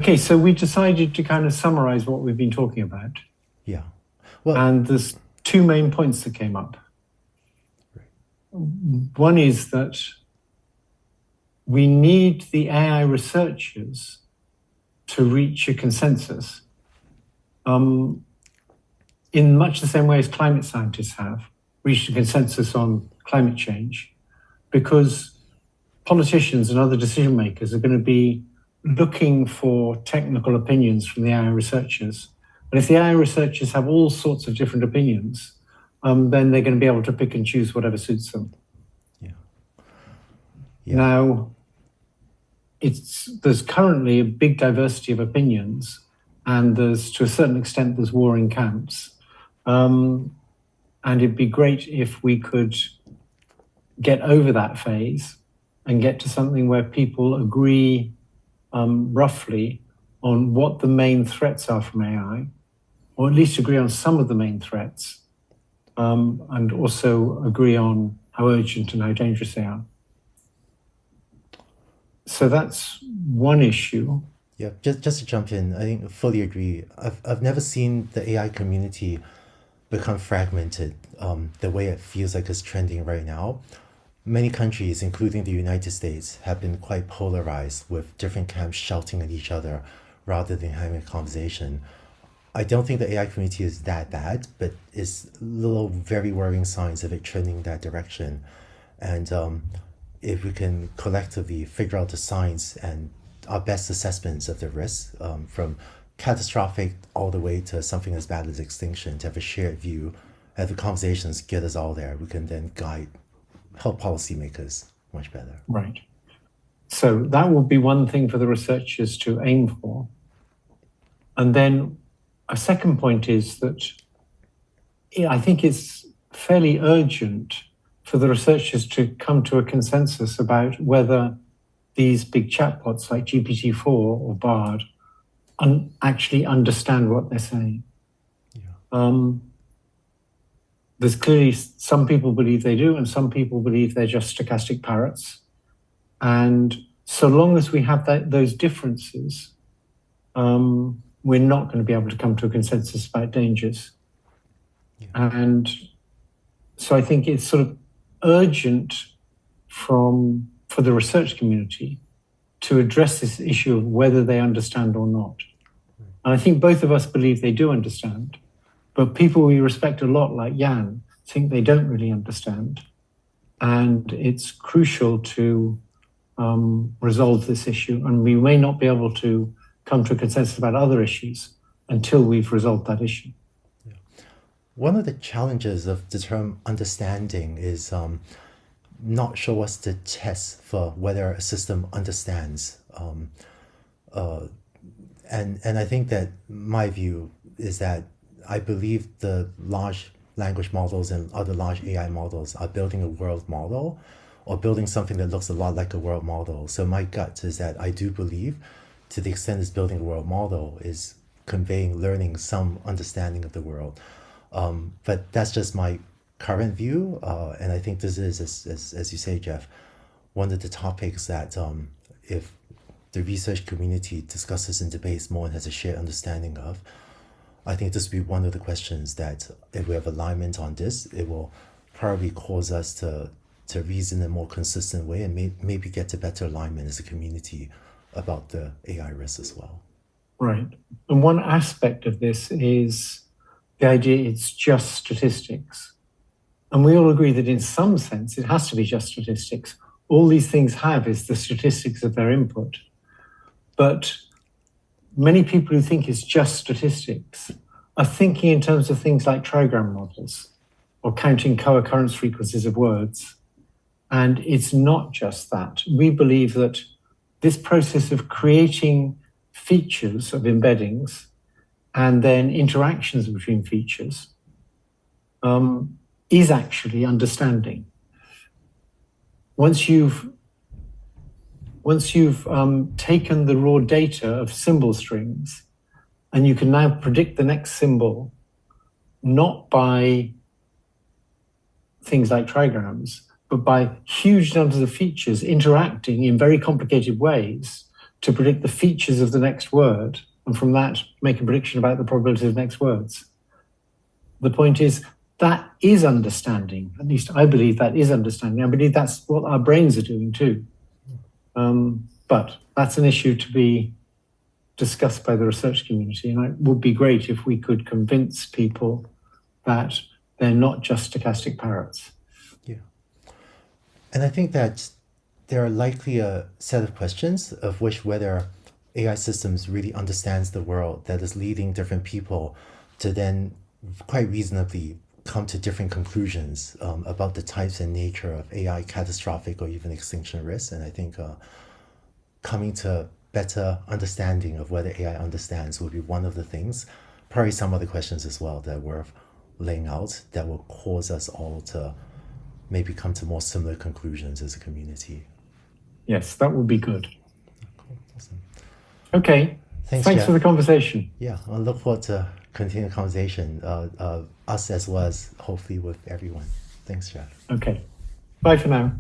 Okay, so we decided to kind of summarize what we've been talking about. Yeah. Well, and there's two main points that came up. One is that we need the AI researchers to reach a consensus in much the same way as climate scientists have reached a consensus on climate change, because politicians and other decision makers are going to be looking for technical opinions from the AI researchers. And if the AI researchers have all sorts of different opinions, then they're going to be able to pick and choose whatever suits them. Yeah. Now, there's currently a big diversity of opinions, and to a certain extent, there's warring camps. And it'd be great if we could get over that phase and get to something where people agree roughly on what the main threats are from AI, or at least agree on some of the main threats, and also agree on how urgent and how dangerous they are. So that's one issue. Yeah, just to jump in, I think I fully agree. I've never seen the AI community become fragmented the way it feels like it's trending right now. Many countries, including the United States, have been quite polarized, with different camps shouting at each other rather than having a conversation. I don't think the AI community is that bad, but it's little very worrying signs of it trending that direction. And if we can collectively figure out the science and our best assessments of the risks, from catastrophic all the way to something as bad as extinction, to have a shared view, have the conversations get us all there, we can then help policymakers much better. Right. So that would be one thing for the researchers to aim for. And then a second point is that I think it's fairly urgent for the researchers to come to a consensus about whether these big chatbots like GPT-4 or Bard actually understand what they're saying. Yeah. There's clearly some people believe they do, and some people believe they're just stochastic parrots. And so long as we have those differences, we're not going to be able to come to a consensus about dangers. Yeah. And so I think it's sort of urgent for the research community to address this issue of whether they understand or not. And I think both of us believe they do understand, but people we respect a lot, like Jan, think they don't really understand. And it's crucial to resolve this issue. And we may not be able to come to a consensus about other issues until we've resolved that issue. Yeah. One of the challenges of the term understanding is not sure what's the test for whether a system understands. And I think that my view is that I believe the large language models and other large AI models are building a world model, or building something that looks a lot like a world model. So my gut is that I do believe, to the extent it's building a world model, is conveying, learning some understanding of the world. But that's just my current view. And I think this is, as you say, Jeff, one of the topics that if the research community discusses and debates more and has a shared understanding of, I think this will be one of the questions that, if we have alignment on this, it will probably cause us to reason in a more consistent way, and maybe get to better alignment as a community about the AI risks as well. Right. And one aspect of this is the idea it's just statistics. And we all agree that in some sense, it has to be just statistics. All these things have is the statistics of their input. But many people who think it's just statistics are thinking in terms of things like trigram models or counting co-occurrence frequencies of words. And it's not just that. We believe that this process of creating features of embeddings and then interactions between features is actually understanding. Once you've taken the raw data of symbol strings, and you can now predict the next symbol, not by things like trigrams, but by huge numbers of features interacting in very complicated ways to predict the features of the next word, and from that make a prediction about the probability of next words. The point is, that is understanding. At least I believe that is understanding. I believe that's what our brains are doing too. But that's an issue to be discussed by the research community. And it would be great if we could convince people that they're not just stochastic parrots. Yeah. And I think that there are likely a set of questions of which whether AI systems really understands the world that is leading different people to then quite reasonably come to different conclusions about the types and nature of AI catastrophic or even extinction risks. And I think coming to better understanding of whether AI understands will be one of the things, probably some other questions as well that are worth laying out that will cause us all to maybe come to more similar conclusions as a community. Yes, that would be good. Cool. Awesome. Okay. Thanks Jeff. for the conversation. Yeah, I look forward to continuing the conversation, us as well as hopefully with everyone. Thanks, Jeff. Okay. Bye for now.